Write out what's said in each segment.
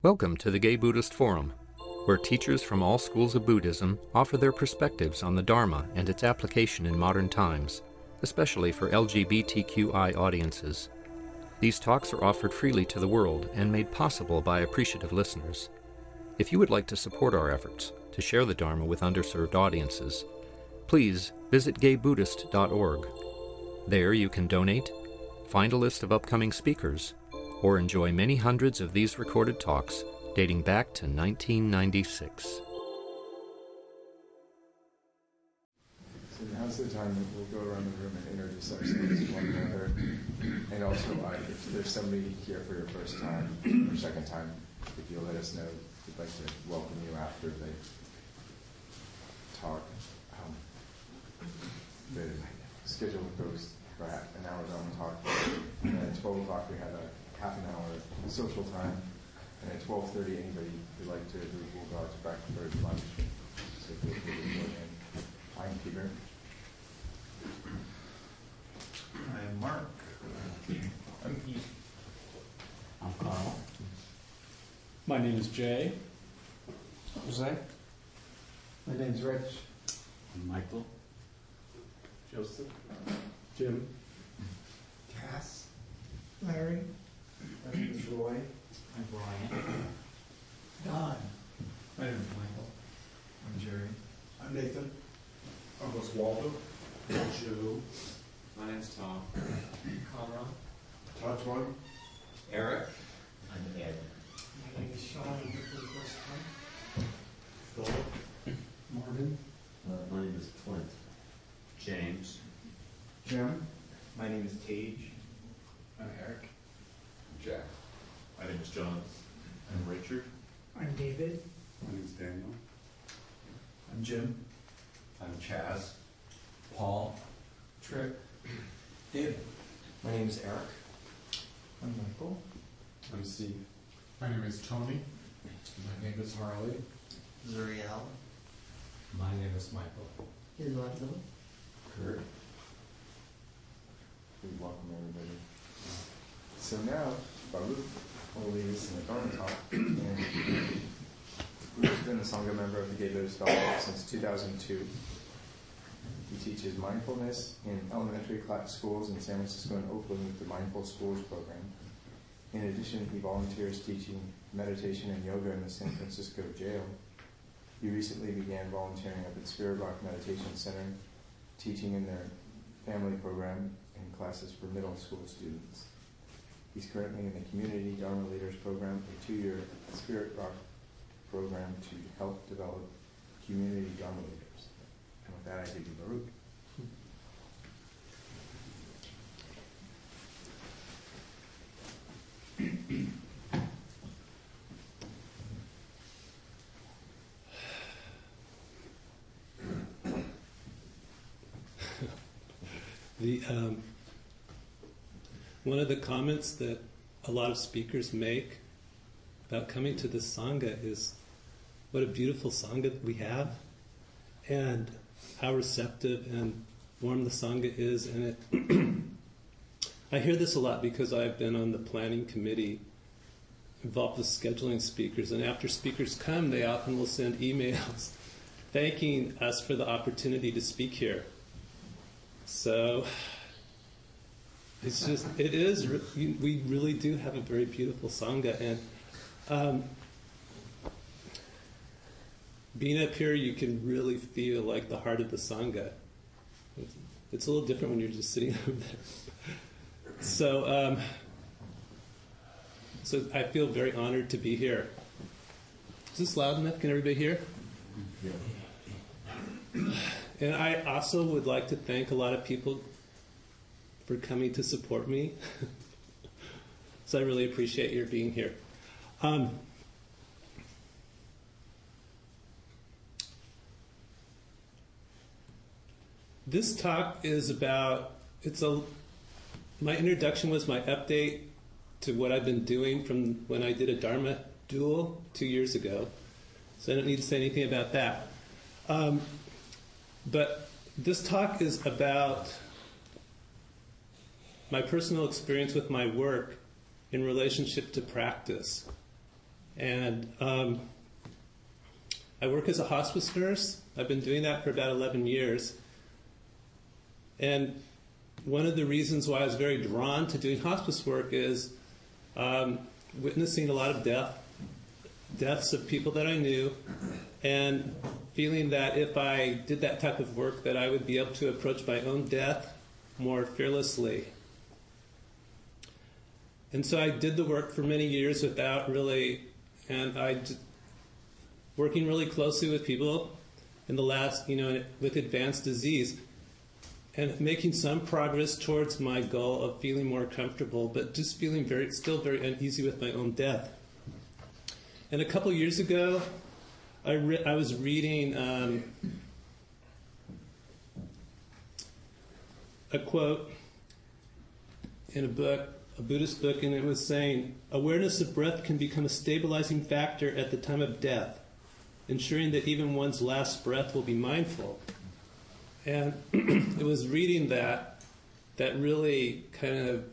Welcome to the Gay Buddhist Forum, where teachers from all schools of Buddhism offer their perspectives on the Dharma and its application in modern times, especially for LGBTQI audiences. These talks are offered freely to the world and made possible by appreciative listeners. If you would like to support our efforts to share the Dharma with underserved audiences, please visit gaybuddhist.org. There you can donate, find a list of upcoming speakers, or enjoy many hundreds of these recorded talks dating back to 1996. So now's the time that we'll go around the room and introduce ourselves to one another. And also, if there's somebody here for your first time or second time, if you'll let us know, we'd like to welcome you after the talk. The schedule goes for an hour-long talk. And at 12 o'clock, we have a half an hour social time. And at 12:30, anybody who'd like to do will go out to back for lunch. So feel free to join in. I'm Peter. I'm Mark. I'm Pete. I'm Carl. My name is Jay. Jose. My name's Rich. I'm Michael. Joseph. Jim. Cass. Larry. My name is Roy. I'm Brian. Don. My name is Michael. I'm Jerry. I'm Nathan. I'm Waldo. Joe. My name's Tom. Conrad. Todd's one. Eric. I'm Ed. My name is Sean. I'm here for the first time. Philip. Morgan. My name is Clint. James. Jim. My name is Tage. I'm Eric. Jack. My name is John. I'm Richard. I'm David. My name's Daniel. I'm Jim. I'm Chaz. Paul. Tripp. David. My name is Eric. I'm Michael. I'm Steve. My name is Tony. My name is Harley. Zuriel. My name is Michael. Eduardo. Kurt. We welcome everybody. So now, Baruch will lead us in the Dharma talk. And Baruch's been a Sangha member of the Gay Buddhist Fellowship since 2002. He teaches mindfulness in elementary class schools in San Francisco and Oakland with the Mindful Schools program. In addition, he volunteers teaching meditation and yoga in the San Francisco jail. He recently began volunteering up at Spirit Rock Meditation Center, teaching in their family program and classes for middle school students. He's currently in the Community Dharma Leaders Program, a 2-year Spirit Rock program to help develop community Dharma leaders. And with that, I give you Baruch. One of the comments that a lot of speakers make about coming to the Sangha is what a beautiful Sangha that we have and how receptive and warm the Sangha is. And it I hear this a lot because I've been on the planning committee involved with scheduling speakers, and after speakers come, they often will send emails thanking us for the opportunity to speak here. So we really do have a very beautiful Sangha, and being up here, you can really feel like the heart of the Sangha. It's a little different when you're just sitting over there. So I feel very honored to be here. Is this loud enough? Can everybody hear? Yeah. And I also would like to thank a lot of people for coming to support me. So I really appreciate your being here. This talk is about, my introduction was my update to what I've been doing from when I did a Dharma duel 2 years ago. So I don't need to say anything about that. But this talk is about my personal experience with my work in relationship to practice. And I work as a hospice nurse. I've been doing that for about 11 years. And one of the reasons why I was very drawn to doing hospice work is witnessing a lot of deaths of people that I knew, and feeling that if I did that type of work that I would be able to approach my own death more fearlessly. And so I did the work for many years without really, working really closely with people in the last, with advanced disease, and making some progress towards my goal of feeling more comfortable, but just feeling still very uneasy with my own death. And a couple years ago, I was reading a quote in a book, a Buddhist book, and it was saying, "Awareness of breath can become a stabilizing factor at the time of death, ensuring that even one's last breath will be mindful." And it was reading that really kind of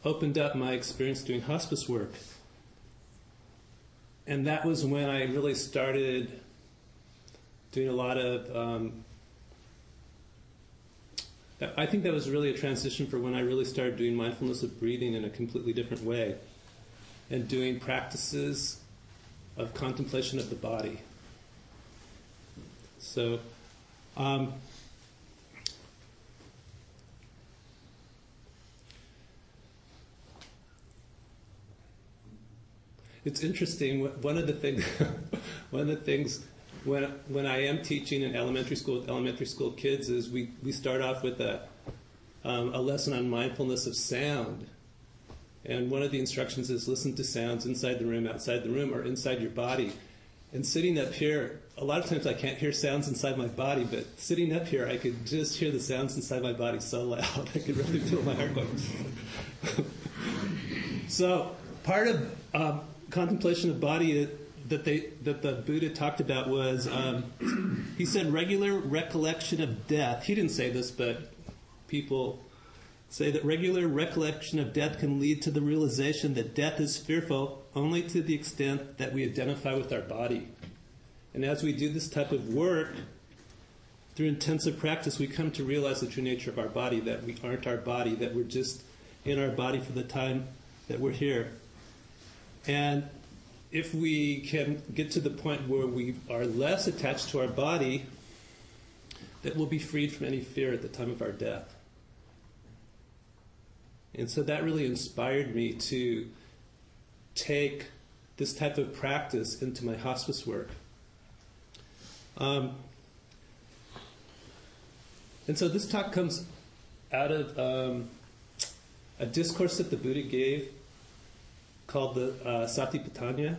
opened up my experience doing hospice work. And that was when I really started doing a lot of, I think that was really a transition for when I really started doing mindfulness of breathing in a completely different way, and doing practices of contemplation of the body. So, it's interesting. One of the things when I am teaching in elementary school with elementary school kids is we start off with a lesson on mindfulness of sound. And one of the instructions is listen to sounds inside the room, outside the room, or inside your body. And sitting up here, a lot of times I can't hear sounds inside my body, but sitting up here I could just hear the sounds inside my body so loud. I could really feel my heart going. So part of contemplation of body that the Buddha talked about was, he said regular recollection of death. He didn't say this, but people say that regular recollection of death can lead to the realization that death is fearful only to the extent that we identify with our body. And as we do this type of work, through intensive practice, we come to realize the true nature of our body, that we aren't our body, that we're just in our body for the time that we're here. And if we can get to the point where we are less attached to our body, that we'll be freed from any fear at the time of our death. And so that really inspired me to take this type of practice into my hospice work. And so this talk comes out of a discourse that the Buddha gave called the Sati Center.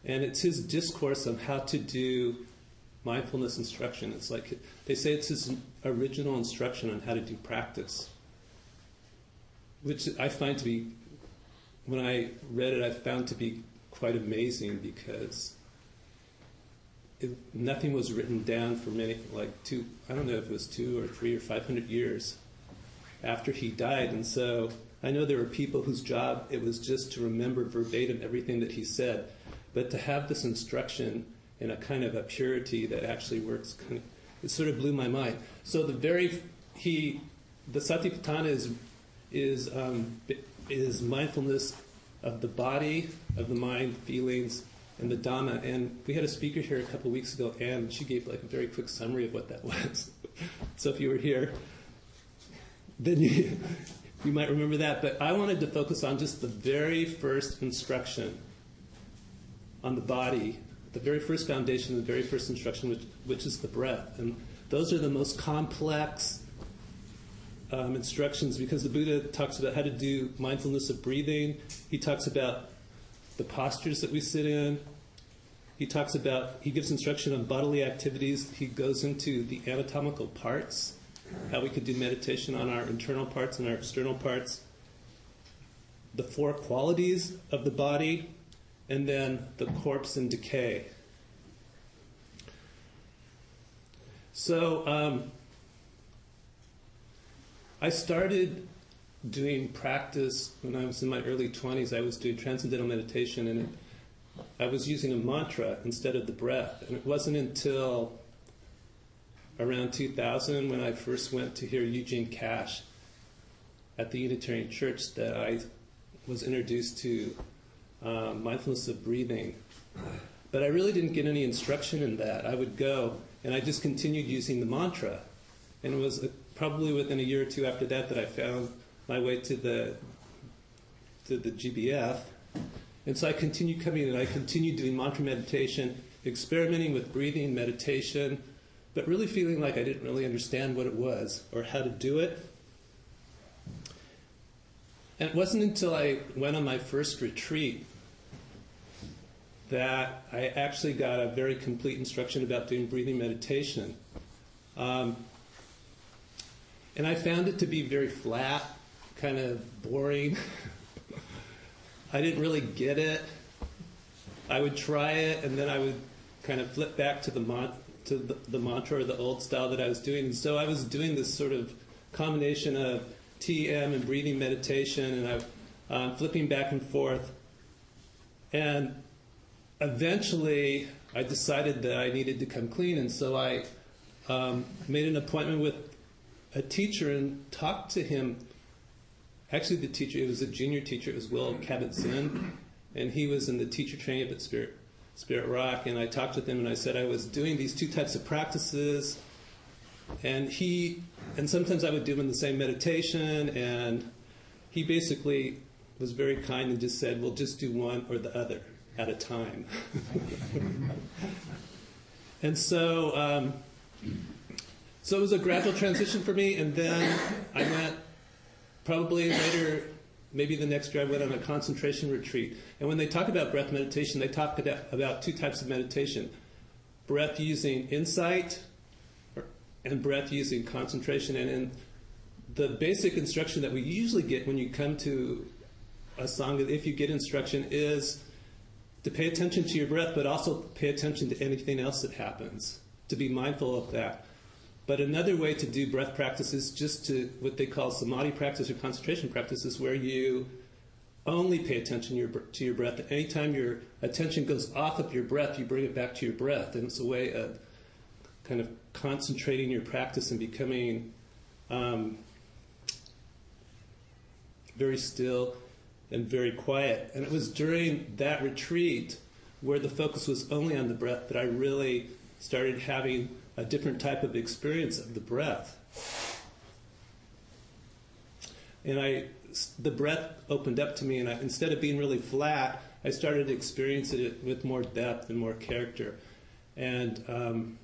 And it's his discourse on how to do mindfulness instruction. It's like, they say it's his original instruction on how to do practice, which I find to be, when I read it, I found to be quite amazing, because nothing was written down for many, I don't know if it was 200 or 300 or 500 years after he died. And so I know there were people whose job it was just to remember verbatim everything that he said. But to have this instruction in a kind of a purity that actually works, it sort of blew my mind. So the Satipatthana is mindfulness of the body, of the mind, feelings, and the Dharma. And we had a speaker here a couple of weeks ago, and she gave a very quick summary of what that was. So if you were here, then you might remember that. But I wanted to focus on just the very first instruction on the body, the very first foundation, the very first instruction, which is the breath. And those are the most complex instructions, because the Buddha talks about how to do mindfulness of breathing. He talks about the postures that we sit in. He gives instruction on bodily activities. He goes into the anatomical parts, how we could do meditation on our internal parts and our external parts, the 4 qualities of the body, and then the corpse and decay. So I started doing practice when I was in my early 20s. I was doing transcendental meditation, and I was using a mantra instead of the breath. And it wasn't until around 2000 when I first went to hear Eugene Cash at the Unitarian Church that I was introduced to mindfulness of breathing. But I really didn't get any instruction in that. I would go, and I just continued using the mantra. And it was probably within a year or two after that that I found my way to the GBF. And so I continued coming, and I continued doing mantra meditation, experimenting with breathing meditation, but really feeling like I didn't really understand what it was or how to do it. And it wasn't until I went on my first retreat that I actually got a very complete instruction about doing breathing meditation. And I found it to be very flat, kind of boring. I didn't really get it. I would try it, and then I would kind of flip back to the mantra or the old style that I was doing. And so I was doing this sort of combination of TM and breathing meditation, and I'm flipping back and forth. And eventually, I decided that I needed to come clean, and so I made an appointment with a teacher and talked to him. Actually, the teacher, it was a junior teacher, it was Will Kabat-Zinn, and he was in the teacher training up at Spirit Rock, and I talked with him, and I said I was doing these two types of practices, and sometimes I would do them in the same meditation, and he basically was very kind and just said, well, just do one or the other at a time. And so it was a gradual transition for me, and then I went, probably later, maybe the next year, I went on a concentration retreat. And when they talk about breath meditation, they talk about two types of meditation. Breath using insight and breath using concentration. And in the basic instruction that we usually get when you come to a Sangha, if you get instruction, is to pay attention to your breath, but also pay attention to anything else that happens, to be mindful of that. But another way to do breath practice is just to what they call samadhi practice or concentration practices, where you only pay attention to your breath. Anytime your attention goes off of your breath, you bring it back to your breath. And it's a way of kind of concentrating your practice and becoming very still and very quiet. And it was during that retreat where the focus was only on the breath that I really started having a different type of experience of the breath. And the breath opened up to me, and instead of being really flat, I started experiencing it with more depth and more character. And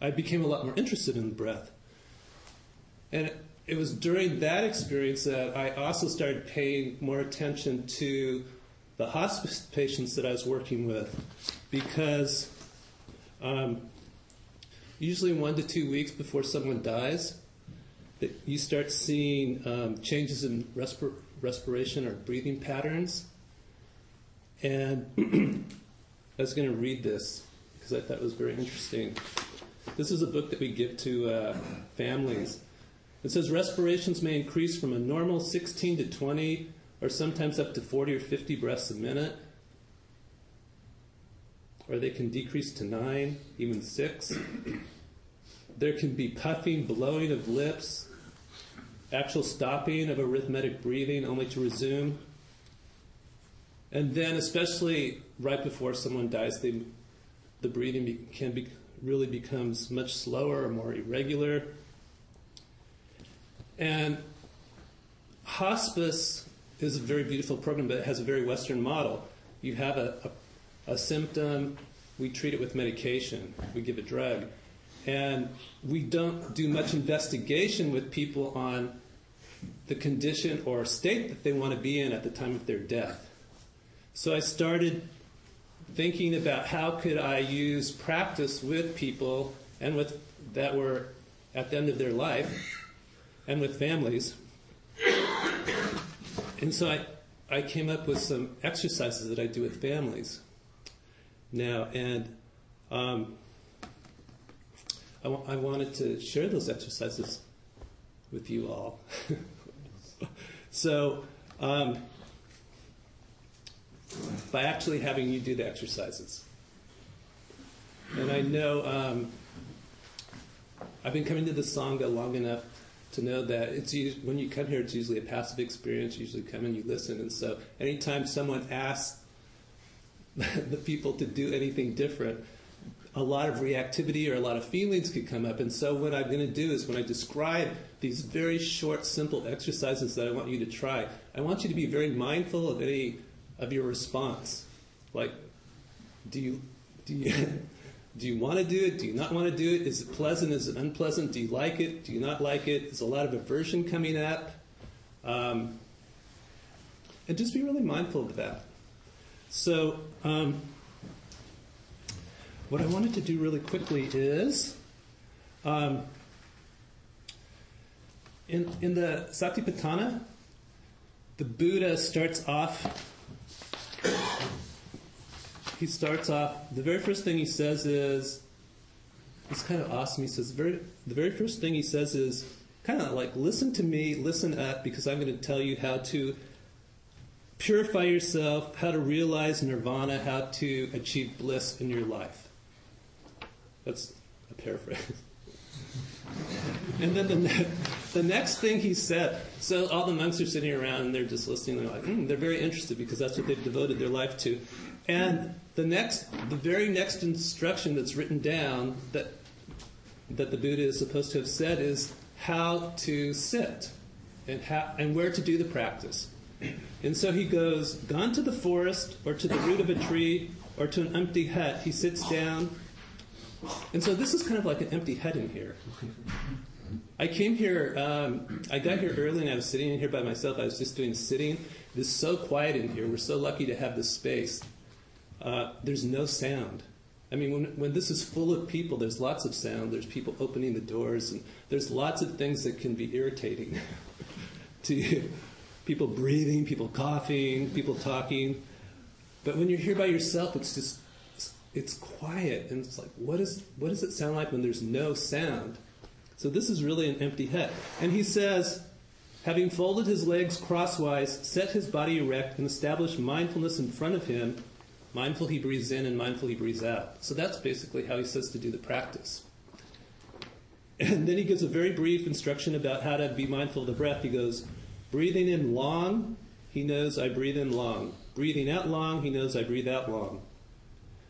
I became a lot more interested in the breath. And it was during that experience that I also started paying more attention to the hospice patients that I was working with, because usually 1 to 2 weeks before someone dies, that you start seeing changes in respiration or breathing patterns. And I was going to read this because I thought it was very interesting. This is a book that we give to families. It says respirations may increase from a normal 16 to 20 or sometimes up to 40 or 50 breaths a minute. Or they can decrease to 9, even 6. There can be puffing, blowing of lips, actual stopping of arrhythmic breathing only to resume. And then, especially right before someone dies, the breathing really becomes much slower or more irregular. And hospice is a very beautiful program, but it has a very Western model. You have a symptom, we treat it with medication, we give a drug. And we don't do much investigation with people on the condition or state that they want to be in at the time of their death. So I started thinking about how could I use practice with people and that were at the end of their life and with families. And so I came up with some exercises that I do with families now, and I wanted to share those exercises with you all. So, by actually having you do the exercises. And I know I've been coming to the Sangha long enough to know that when you come here, it's usually a passive experience. You usually come and you listen. And so anytime someone asks the people to do anything different, a lot of reactivity or a lot of feelings could come up. And so what I'm going to do is when I describe these very short, simple exercises that I want you to try, I want you to be very mindful of any of your response. Like, do you want to do it? Do you not want to do it? Is it pleasant? Is it unpleasant? Do you like it? Do you not like it? Is a lot of aversion coming up? And just be really mindful of that. So what I wanted to do really quickly is, in the Sati Center, the Buddha starts off, the very first thing he says is, it's kind of awesome, he says, the very first thing he says is, kind of like, listen to me, listen up, because I'm going to tell you how to purify yourself, how to realize nirvana, how to achieve bliss in your life. That's a paraphrase. And then the next thing he said, so all the monks are sitting around and they're just listening. They're like, they're very interested because that's what they've devoted their life to. And the very next instruction that's written down that the Buddha is supposed to have said is how to sit and where to do the practice. And so he goes, gone to the forest or to the root of a tree or to an empty hut. He sits down. And so this is kind of like an empty hut in here. I came here, I got here early and I was sitting in here by myself. I was just doing sitting. It is so quiet in here. We're so lucky to have this space. There's no sound. I mean, when this is full of people, there's lots of sound. There's people opening the doors, and there's lots of things that can be irritating to you. People breathing, people coughing, people talking. But when you're here by yourself, it's quiet, and it's like, what does it sound like when there's no sound? So this is really an empty hut. And he says, having folded his legs crosswise, set his body erect, and established mindfulness in front of him. Mindful he breathes in and mindful he breathes out. So that's basically how he says to do the practice. And then he gives a very brief instruction about how to be mindful of the breath. He goes, breathing in long, he knows I breathe in long. Breathing out long, he knows I breathe out long.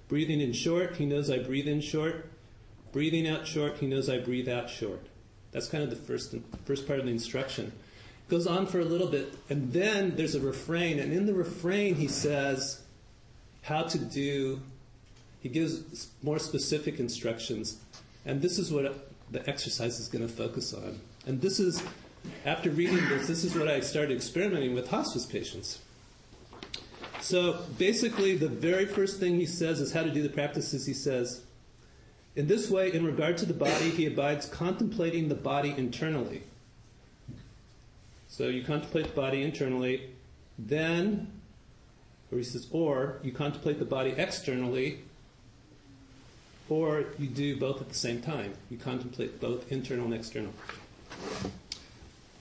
Breathing in short, he knows I breathe in short. Breathing out short, he knows I breathe out short. That's kind of the first part of the instruction. It goes on for a little bit, and then there's a refrain, and in the refrain he says how to do, he gives more specific instructions, and this is what the exercise is going to focus on. And this is, after reading this is what I started experimenting with hospice patients. So basically, the very first thing he says is how to do the practices. He says, in this way, in regard to the body, he abides contemplating the body internally. So you contemplate the body internally, then, or he says, or you contemplate the body externally, or you do both at the same time. You contemplate both internal and external.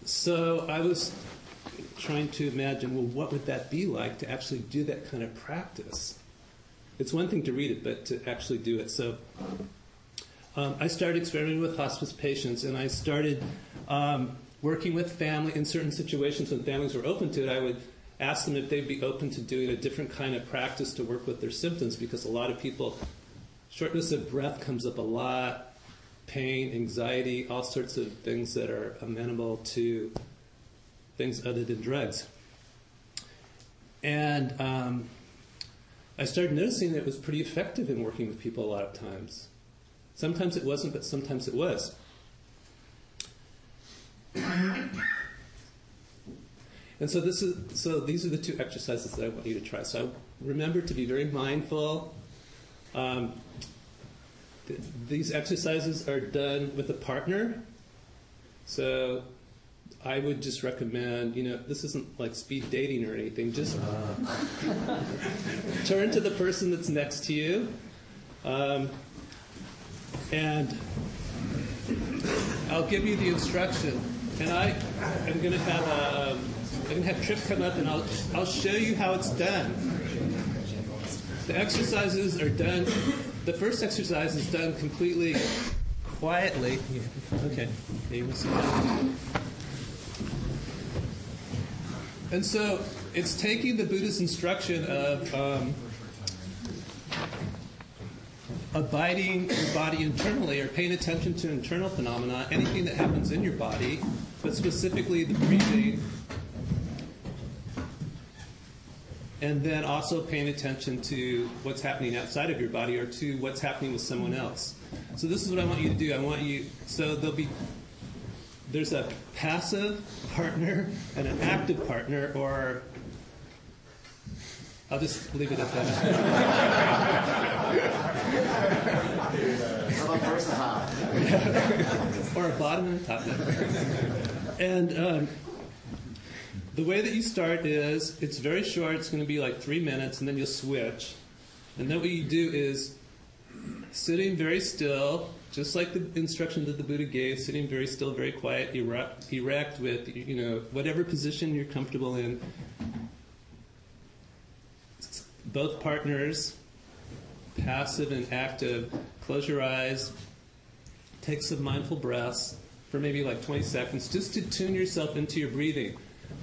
So I was trying to imagine, well, what would that be like to actually do that kind of practice? It's one thing to read it, but to actually do it. So I started experimenting with hospice patients, and I started working with family in certain situations when families were open to it. I would ask them if they'd be open to doing a different kind of practice to work with their symptoms, because a lot of people, shortness of breath comes up a lot, pain, anxiety, all sorts of things that are amenable to things other than drugs. And I started noticing that it was pretty effective in working with people a lot of times. Sometimes it wasn't, but sometimes it was. And so these are the two exercises that I want you to try. So remember to be very mindful. These exercises are done with a partner. So I would just recommend, this isn't like speed dating or anything. Just turn to the person that's next to you. And I'll give you the instruction. And I'm going to have Trip come up and I'll show you how it's done. The exercises are done. The first exercise is done completely quietly. Okay. You see that? And so it's taking the Buddha's instruction of abiding your body internally, or paying attention to internal phenomena, anything that happens in your body, but specifically the breathing, and then also paying attention to what's happening outside of your body or to what's happening with someone else. So this is what I want you to do. So there's a passive partner and an active partner, or I'll just leave it at that. How about first and half? Or a bottom and a top. And the way that you start is, it's very short. It's going to be like 3 minutes, and then you'll switch. And then what you do is sitting very still, just like the instructions that the Buddha gave, sitting very still, very quiet, erect with, whatever position you're comfortable in. Both partners, passive and active, close your eyes, take some mindful breaths for maybe like 20 seconds, just to tune yourself into your breathing.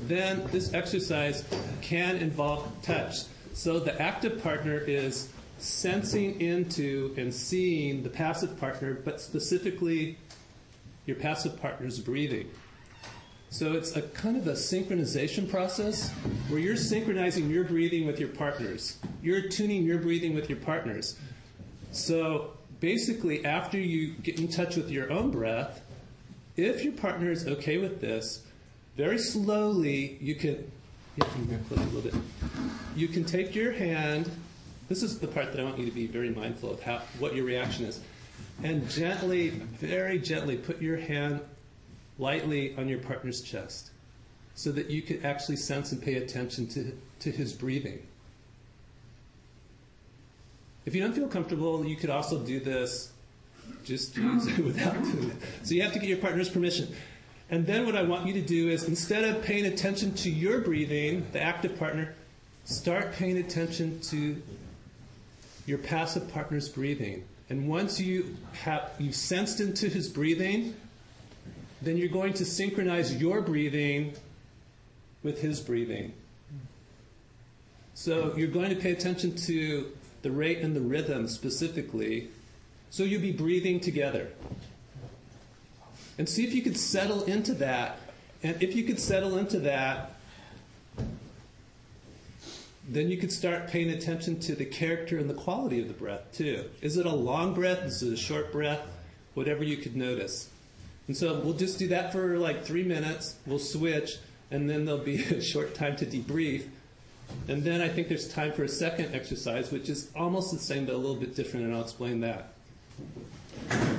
Then this exercise can involve touch. So the active partner is sensing into and seeing the passive partner, but specifically your passive partner's breathing. So it's a kind of a synchronization process where you're synchronizing your breathing with your partners. You're tuning your breathing with your partners. So basically, after you get in touch with your own breath, if your partner is okay with this, very slowly you can take your hand. This is the part that I want you to be very mindful of, what your reaction is. And gently, very gently, put your hand lightly on your partner's chest so that you can actually sense and pay attention to his breathing. If you don't feel comfortable, you could also do this, just use it without doing it. So you have to get your partner's permission. And then what I want you to do is, instead of paying attention to your breathing, the active partner, start paying attention to your passive partner's breathing. And once you've sensed into his breathing, then you're going to synchronize your breathing with his breathing. So you're going to pay attention to the rate and the rhythm specifically, so you'll be breathing together. And see if you could settle into that. And if you could settle into that, then you could start paying attention to the character and the quality of the breath too. Is it a long breath? Is it a short breath? Whatever you could notice. And so we'll just do that for like 3 minutes. We'll switch, and then there'll be a short time to debrief. And then I think there's time for a second exercise, which is almost the same but a little bit different, and I'll explain that.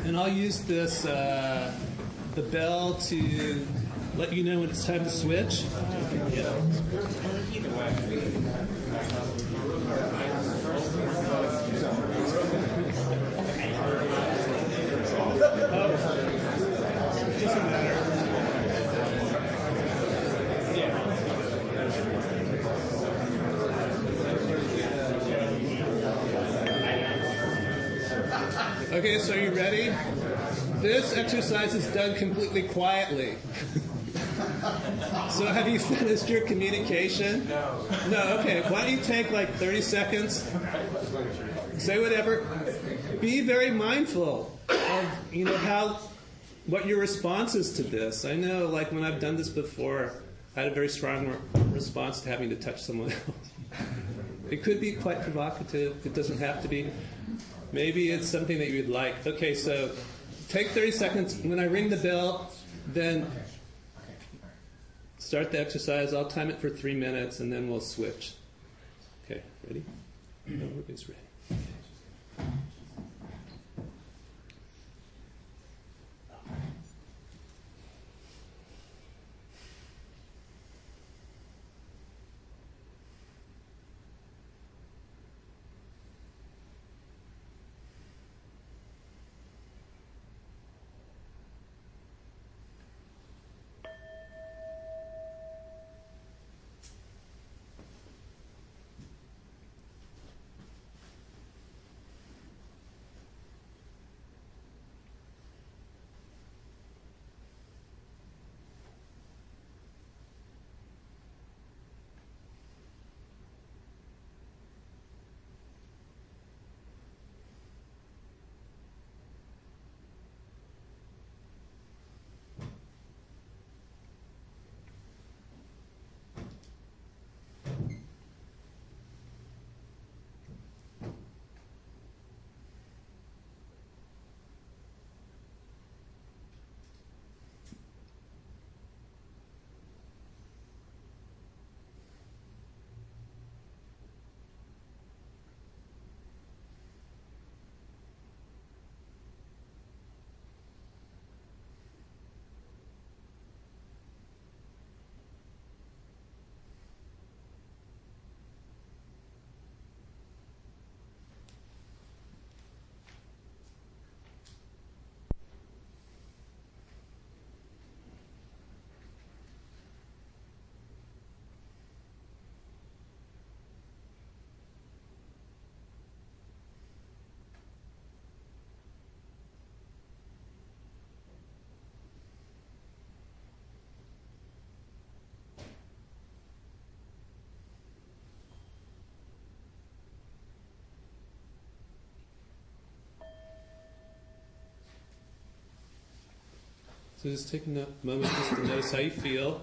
And I'll use this, the bell, to let you know when it's time to switch. It doesn't matter. Okay, so are you ready? This exercise is done completely quietly. So have you finished your communication? No. No, okay. Why don't you take like 30 seconds? Say whatever. Be very mindful of, what your response is to this. I know, like, when I've done this before, I had a very strong response to having to touch someone else. It could be quite provocative. It doesn't have to be. Maybe it's something that you'd like. Okay, so take 30 seconds. When I ring the bell, then start the exercise. I'll time it for 3 minutes, and then we'll switch. Okay, ready? Everybody's ready. So just take a moment just to notice how you feel.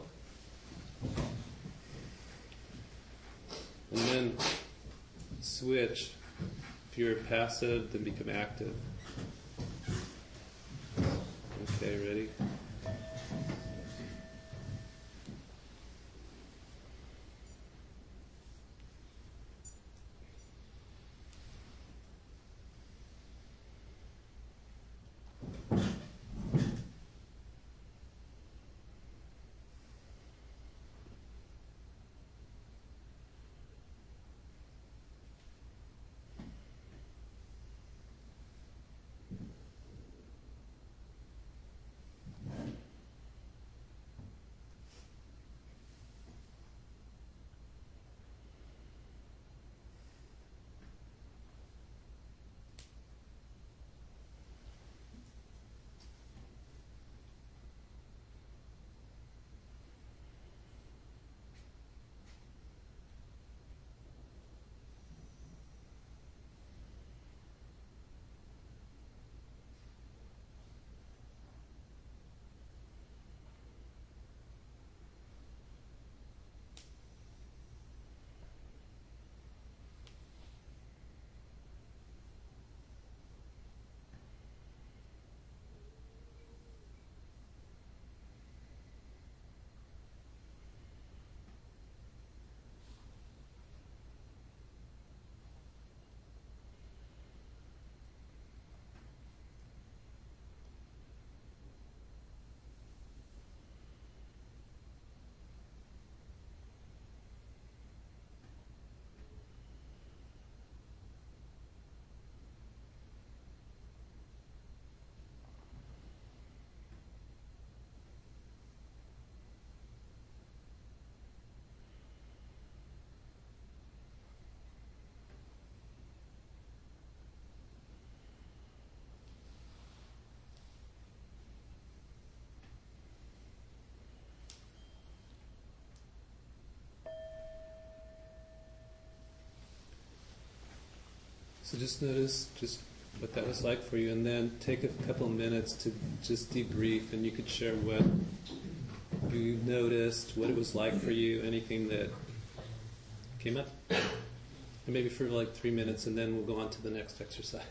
And then switch. If you're passive, then become active. Okay, ready? So just notice just what that was like for you, and then take a couple of minutes to just debrief, and you could share what you noticed, what it was like for you, anything that came up. And maybe for like 3 minutes, and then we'll go on to the next exercise.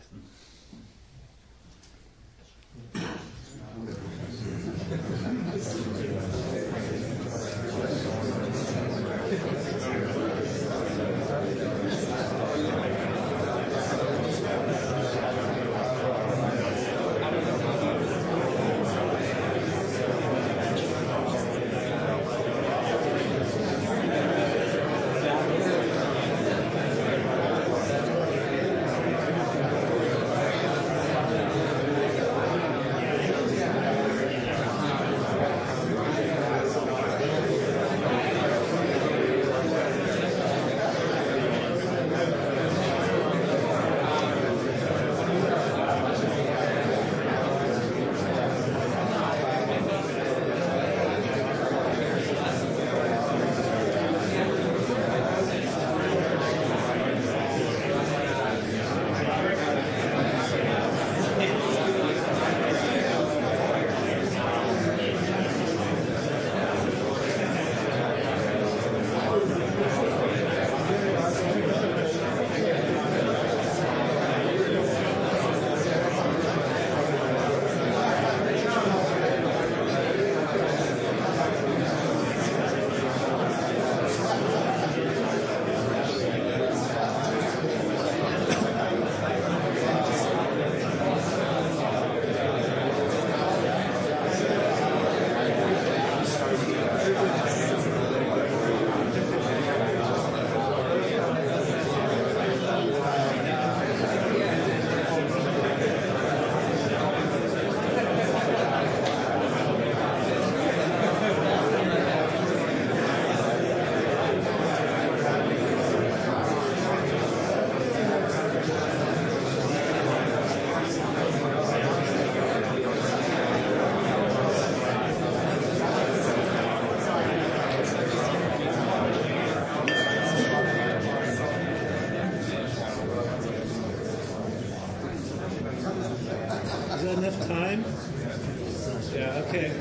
Okay.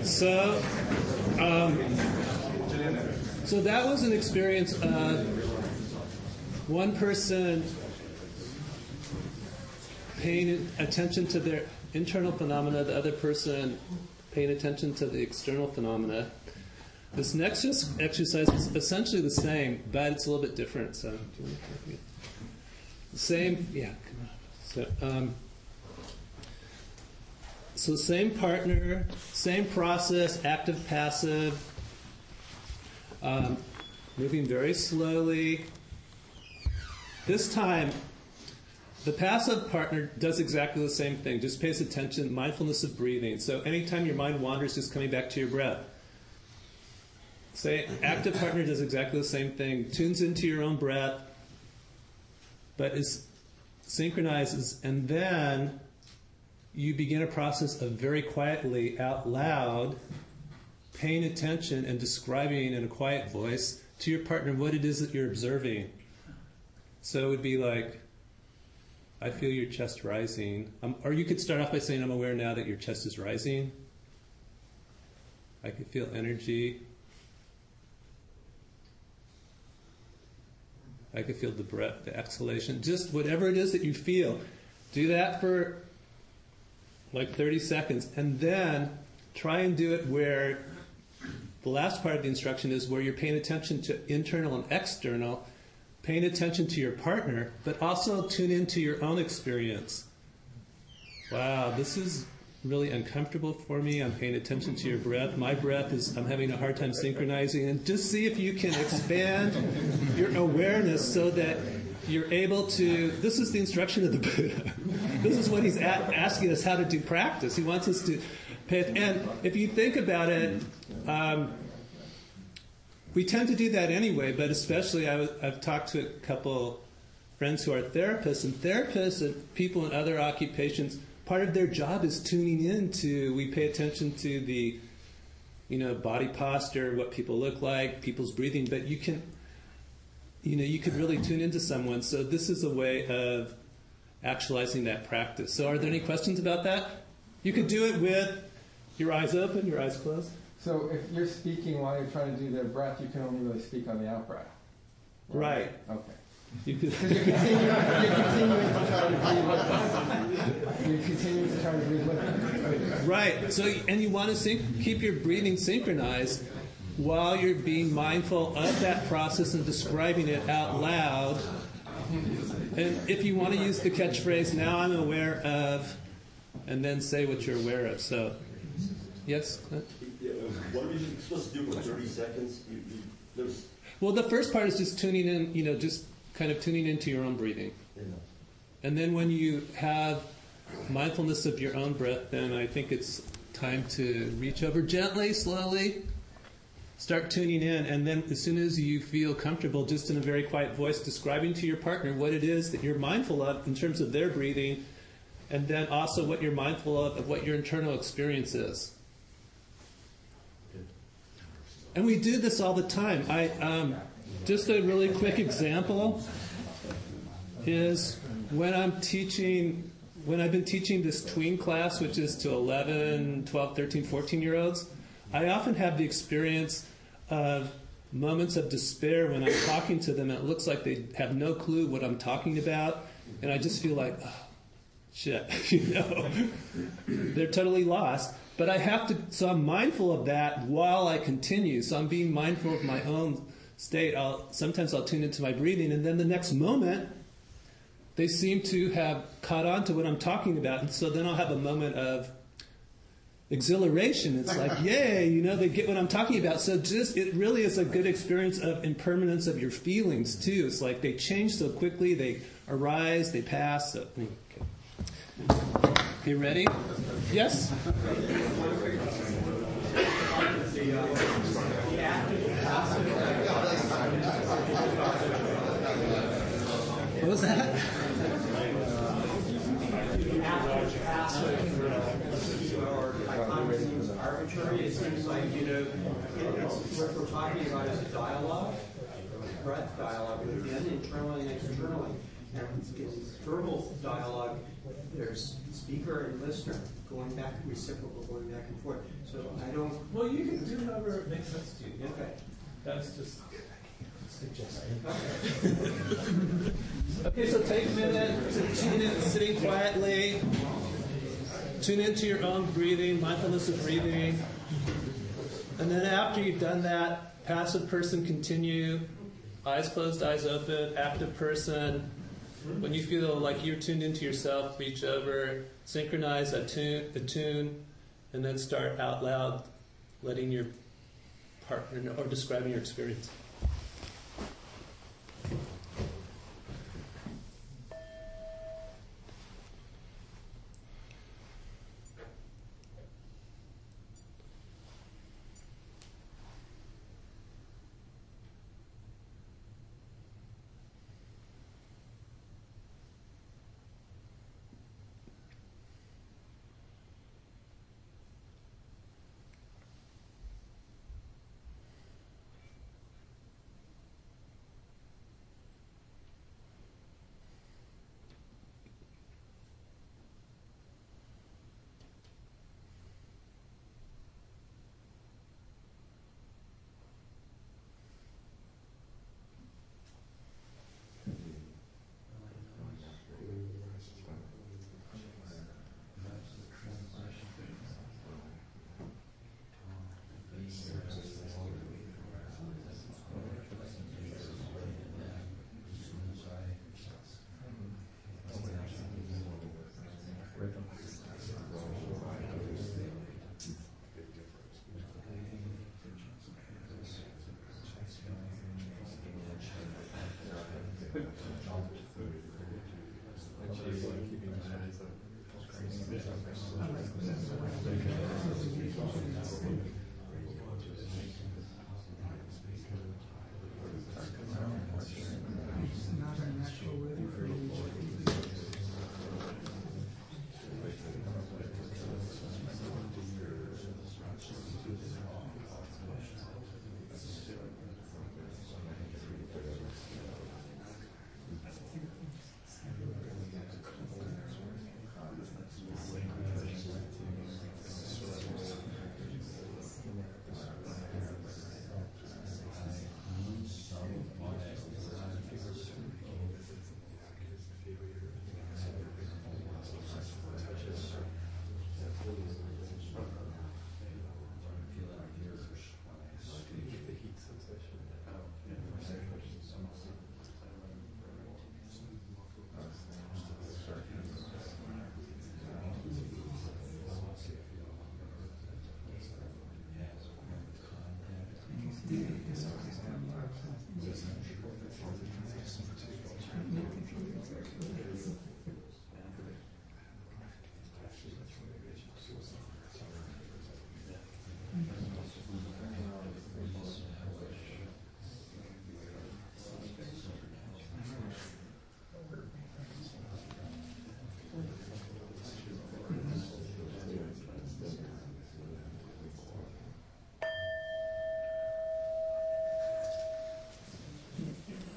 So, so that was an experience of one person paying attention to their internal phenomena, the other person paying attention to the external phenomena. This next exercise is essentially the same, but it's a little bit different. So, same, yeah. So same partner, same process, active, passive, moving very slowly. This time, the passive partner does exactly the same thing, just pays attention, mindfulness of breathing. So anytime your mind wanders, just coming back to your breath. Say, active partner does exactly the same thing, tunes into your own breath, but is synchronizes, and then you begin a process of very quietly, out loud, paying attention and describing in a quiet voice to your partner what it is that you're observing. So it would be like, I feel your chest rising. Or you could start off by saying, I'm aware now that your chest is rising. I can feel energy. I can feel the breath, the exhalation. Just whatever it is that you feel. Do that for like 30 seconds. And then try and do it where the last part of the instruction is where you're paying attention to internal and external, paying attention to your partner, but also tune into your own experience. Wow, this is really uncomfortable for me. I'm paying attention to your breath. My breath is, I'm having a hard time synchronizing. And just see if you can expand your awareness so that you're able to, this is the instruction of the Buddha. This is what he's asking us how to do practice. He wants us to pay, and if you think about it, we tend to do that anyway, but especially I've talked to a couple friends who are therapists and people in other occupations, part of their job is tuning into, we pay attention to the, body posture, what people look like, people's breathing, but you can, you could really tune into someone. So this is a way of actualizing that practice. So are there any questions about that? You could do it with your eyes open, your eyes closed. So if you're speaking while you're trying to do the breath, you can only really speak on the out-breath. Right. Okay. You could You're continuing to try to breathe with it. Right. So, and you want to keep your breathing synchronized while you're being mindful of that process and describing it out loud. And if you want to use the catchphrase, now I'm aware of, and then say what you're aware of. So, yes? What are you supposed to do for 30 seconds? Well, the first part is just tuning in, just kind of tuning into your own breathing. Yeah. And then when you have mindfulness of your own breath, then I think it's time to reach over gently, slowly, start tuning in, and then as soon as you feel comfortable, just in a very quiet voice, describing to your partner what it is that you're mindful of in terms of their breathing, and then also what you're mindful of what your internal experience is. And we do this all the time. Just a really quick example is when I've been teaching this tween class, which is to 11, 12, 13, 14-year-olds, I often have the experience of moments of despair when I'm talking to them, and it looks like they have no clue what I'm talking about, and I just feel like, oh, shit, they're totally lost. But I have to, so I'm mindful of that while I continue. So I'm being mindful of my own state. Sometimes I'll tune into my breathing, and then the next moment, they seem to have caught on to what I'm talking about, and so then I'll have a moment of exhilaration. It's like, yay, they get what I'm talking about. So it really is a good experience of impermanence of your feelings, too. It's like they change so quickly, they arise, they pass. So, okay, ready? Yes? What was that? Arbitrary. It seems like, what we're talking about is a dialogue, breath dialogue within, internally and externally. In verbal dialogue, there's speaker and listener going back, reciprocal, going back and forth. So I don't. Well, you can do however it makes sense to you. Okay. That's just suggesting. Okay, so take a minute to tune in, sitting quietly. Tune into your own breathing, mindfulness of breathing. And then after you've done that, passive person continue, eyes closed, eyes open, active person. When you feel like you're tuned into yourself, reach over, synchronize, attune, and then start out loud, letting your partner know, or describing your experience.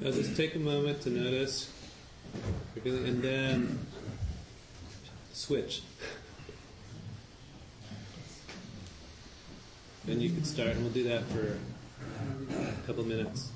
Now just take a moment to notice, and then switch. And you can start, and we'll do that for a couple minutes.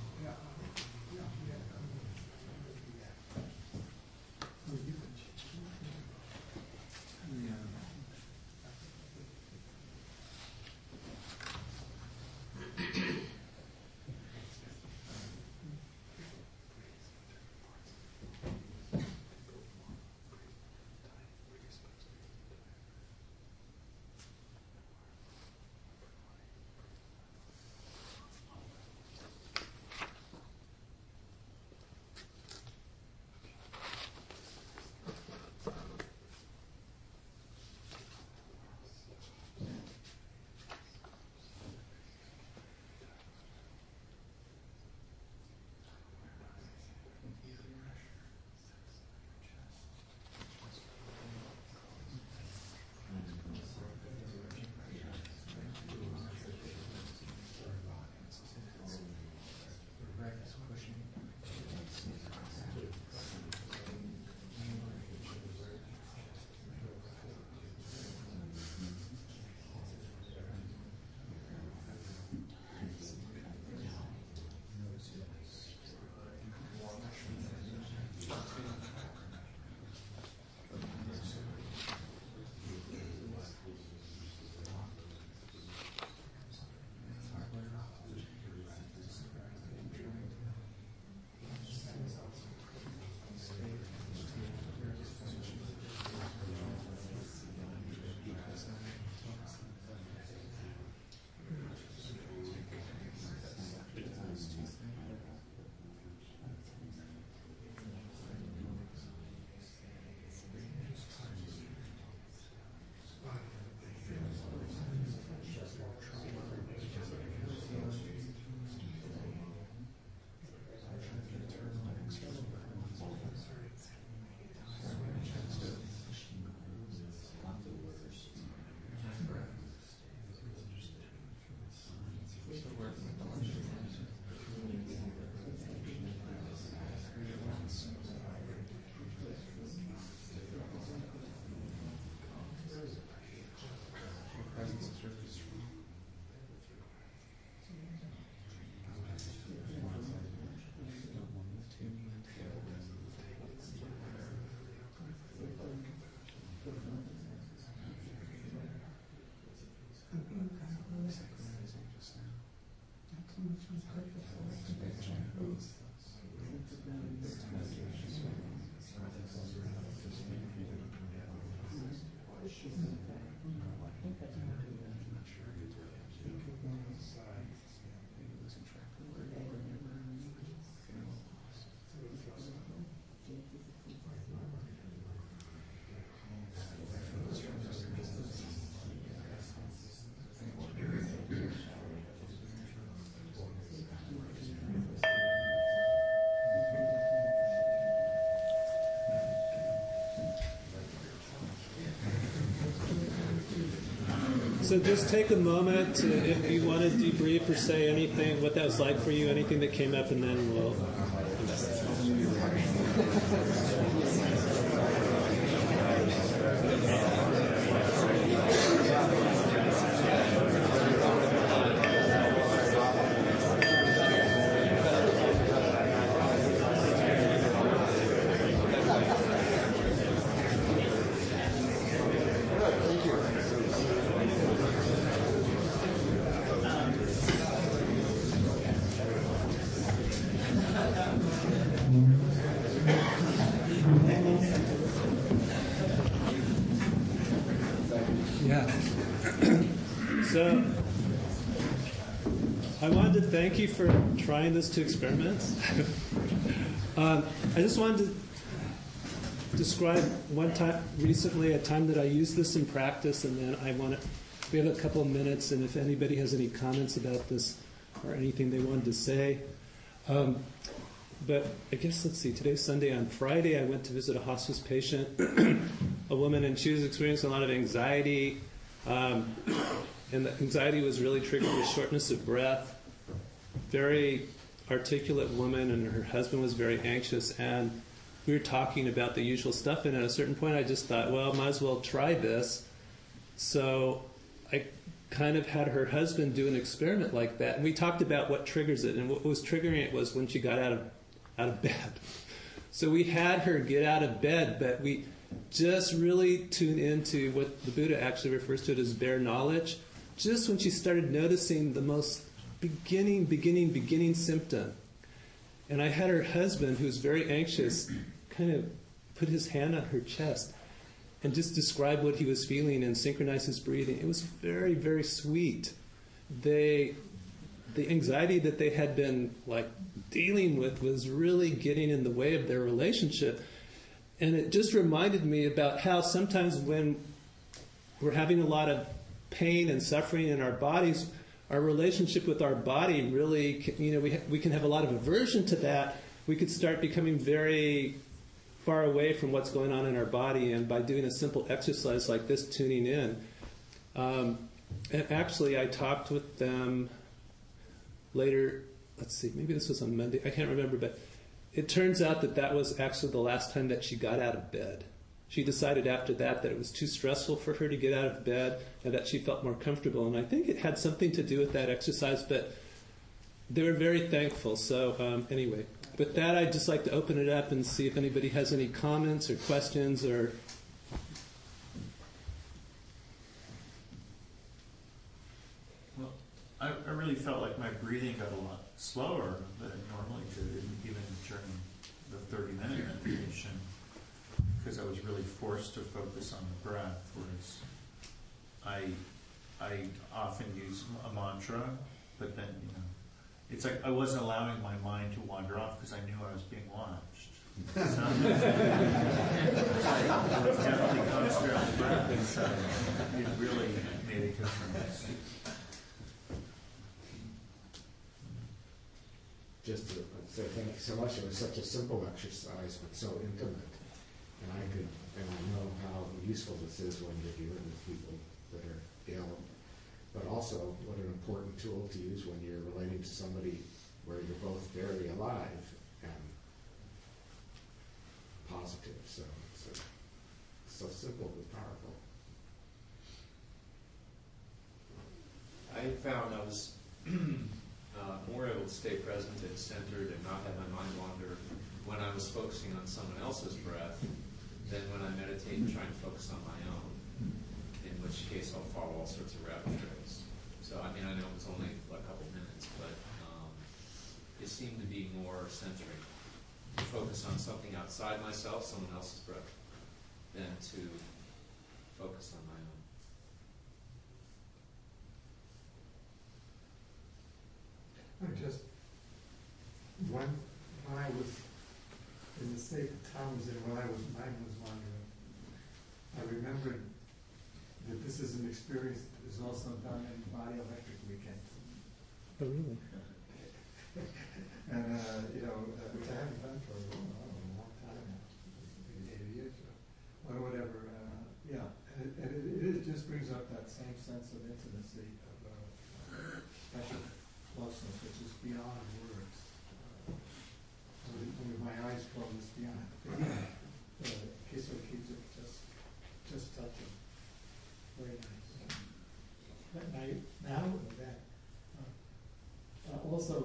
So just take a moment if you want to debrief or say anything, what that was like for you, anything that came up, and then we'll. So, I wanted to thank you for trying this to experiments. I just wanted to describe one time recently, a time that I used this in practice, and then we have a couple of minutes, and if anybody has any comments about this or anything they wanted to say. But I guess, let's see, today's Sunday. On Friday, I went to visit a hospice patient, a woman, and she was experiencing a lot of anxiety. And the anxiety was really triggered with shortness of breath. Very articulate woman, and her husband was very anxious. And we were talking about the usual stuff, and at a certain point I just thought, well, might as well try this. So I kind of had her husband do an experiment like that. And we talked about what triggers it. And what was triggering it was when she got out of bed. So we had her get out of bed, but we just really tune into what the Buddha actually refers to it as bare knowledge. Just when she started noticing the most beginning symptom. And I had her husband, who's very anxious, kind of put his hand on her chest and just describe what he was feeling and synchronize his breathing. It was very, very sweet. The anxiety that they had been dealing with was really getting in the way of their relationship. And it just reminded me about how sometimes when we're having a lot of pain and suffering in our bodies, our relationship with our body really, we can have a lot of aversion to that. We could start becoming very far away from what's going on in our body, and by doing a simple exercise like this, tuning in. And actually, I talked with them later, let's see, maybe this was on Monday, I can't remember, but it turns out that was actually the last time that she got out of bed. She decided after that it was too stressful for her to get out of bed and that she felt more comfortable. And I think it had something to do with that exercise, but they were very thankful. So anyway, with that, I'd just like to open it up and see if anybody has any comments or questions or... Well, I really felt like my breathing got a lot slower than it normally did, even during the 30-minute meditation, because I was really forced to focus on the breath, whereas I often use a mantra, but then, it's like I wasn't allowing my mind to wander off because I knew I was being watched. So, I was definitely concentrating on the breath, so it really made a difference. Just to say thank you so much. It was such a simple exercise, but so intimate. And I know how useful this is when you're dealing with people that are ill, but also what an important tool to use when you're relating to somebody where you're both very alive and positive. So it's so simple but powerful. I found I was more able to stay present and centered and not have my mind wander when I was focusing on someone else's breath than when I meditate and try and focus on my own, in which case I'll follow all sorts of rabbit trails. So, I know it was only a couple minutes, but it seemed to be more centering, to focus on something outside myself, someone else's breath, than to focus on my own. When I was in the state Tom was in, when mine was wandering, I remembered that this is an experience that is also done in Body Electric Weekend. Oh, really? And, which I haven't done for a long time now, maybe 8 years or whatever. And it just brings up that same sense sense of intimacy, of special closeness, which is beyond words. When my eyes close, it's beyond. Kiss or keeps it just touching. Very nice. Now with that. Also,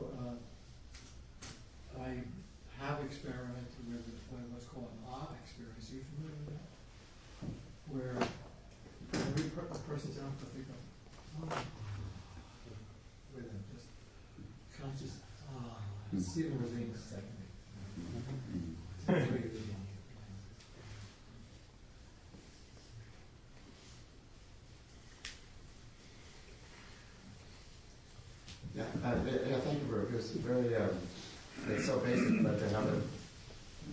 I have experimented with what's called an awe experience. Are you familiar with that? Where every person's out to think of, with them, just conscious, see them as being secondary. Yeah, thank you, Baruch. It's very, it's so basic, but to have it,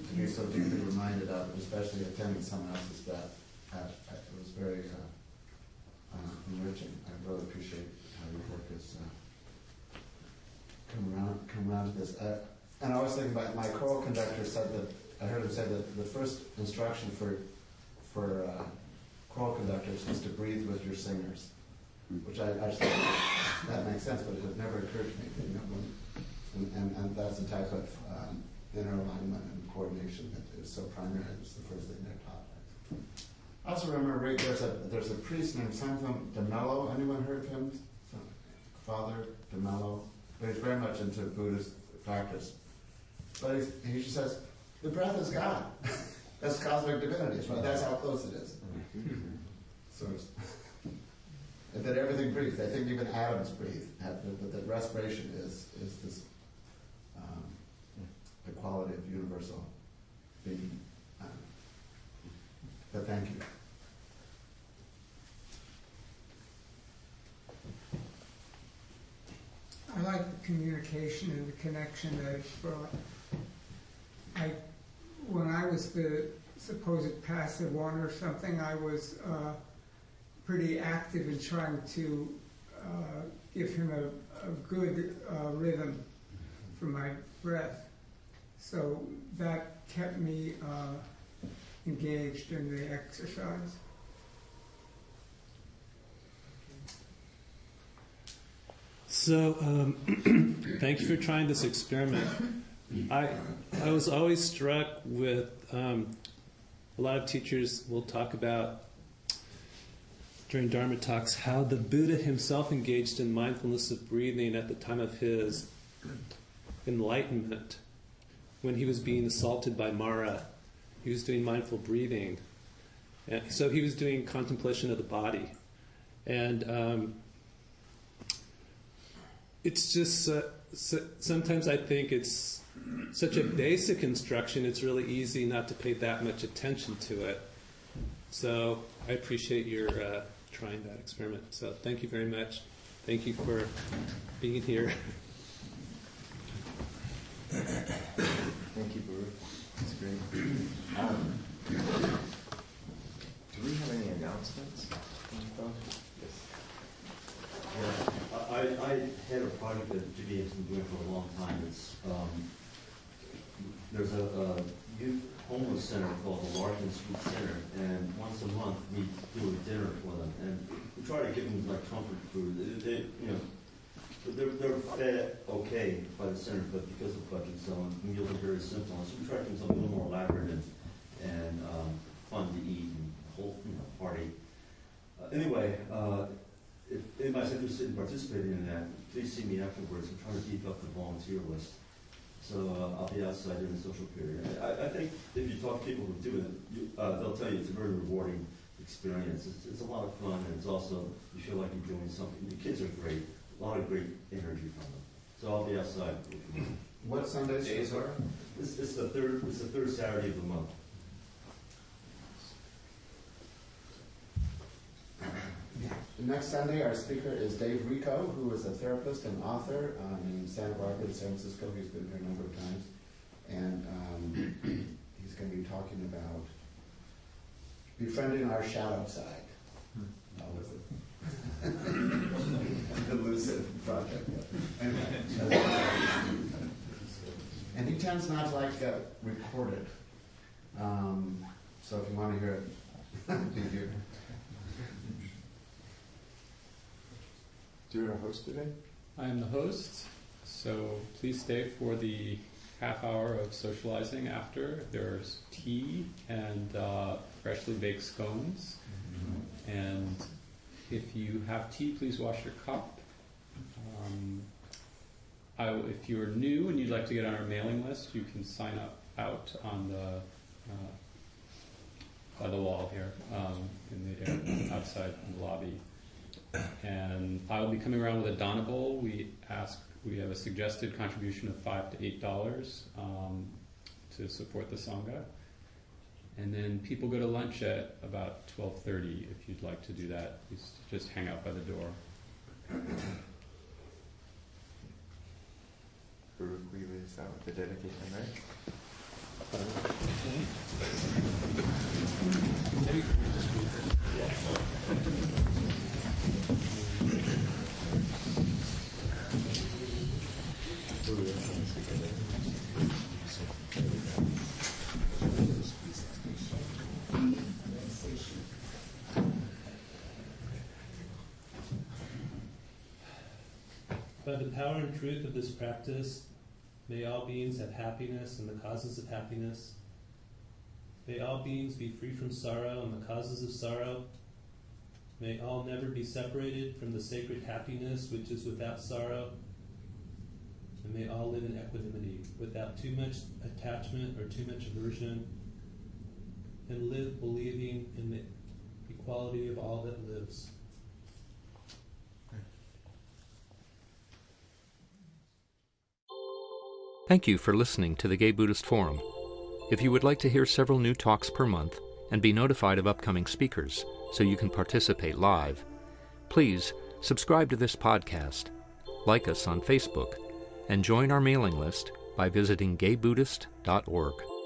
to be so deeply reminded of, especially attending someone else's death, it was very enriching. I really appreciate how your work has come around to this. And I was thinking about, my choral conductor said that, I heard him say that the first instruction for choral conductors is to breathe with your singers. Which I actually, that makes sense, but it had never occurred to me. You know, and that's the type of inner alignment and coordination that is so primary. It's the first thing they're taught. I also remember there's a priest named Saint de Mello. Anyone heard of him? Father de Mello. But he's very much into Buddhist practice. But he just says, the breath is God. That's cosmic divinity. Right? That's how close it is. So that everything breathes. I think even atoms breathe. That respiration is this the quality of universal being. But thank you. I like the communication and the connection that it's brought. When I was the supposed passive one or something, I was pretty active in trying to give him a good rhythm for my breath. So that kept me engaged in the exercise. So, thank you for trying this experiment. I was always struck with a lot of teachers will talk about during Dharma talks how the Buddha himself engaged in mindfulness of breathing at the time of his enlightenment. When he was being assaulted by Mara, he was doing mindful breathing. And so he was doing contemplation of the body. And it's just, sometimes I think it's such a basic instruction, it's really easy not to pay that much attention to it. So I appreciate your trying that experiment. So thank you very much. Thank you for being here. Thank you, Baruch. That's great. Do we have any announcements? Yes. Yeah, I had a project that GBF has been doing for a long time. It's there's a youth homeless center called the Larkin Street Center, and once a month we do a dinner for them, and we try to give them like comfort food. They're fed okay by the center, but because of budget, so meals are very simple. So we try to do something a little more elaborate and fun to eat and whole party. Anyway, if anybody's interested in participating in that, please see me afterwards. I'm trying to beef up the volunteer list. So I'll be outside during the social period. I think if you talk to people who do it, they'll tell you it's a very rewarding experience. It's a lot of fun, and it's also, you feel like you're doing something. The kids are great. A lot of great energy from them. So I'll be outside. What Sundays days are? It's the third Saturday of the month. Next Sunday, our speaker is Dave Rico, who is a therapist and author in Santa Barbara and San Francisco. He's been here a number of times. And he's going to be talking about befriending our shadow side. The lucid project. Anyway. And he tends not to like record it. So if you want to hear it, be here. you're the host today? I am the host, so please stay for the half hour of socializing after. There's tea and freshly baked scones. And if you have tea, please wash your cup. If you're new and you'd like to get on our mailing list, you can sign up out on the by the wall here in the area outside in the lobby. And I will be coming around with a Dana bowl. We have a suggested contribution of $5 to $8 to support the Sangha. And then people go to lunch at about 12:30 if you'd like to do that. Just hang out by the door. Baruch, will you lead us out with the dedication, right? By the power and truth of this practice, may all beings have happiness and the causes of happiness. May all beings be free from sorrow and the causes of sorrow. May all never be separated from the sacred happiness which is without sorrow. And may all live in equanimity, without too much attachment or too much aversion, and live believing in the equality of all that lives. Thank you for listening to the Gay Buddhist Forum. If you would like to hear several new talks per month and be notified of upcoming speakers so you can participate live, please subscribe to this podcast, like us on Facebook, and join our mailing list by visiting gaybuddhist.org.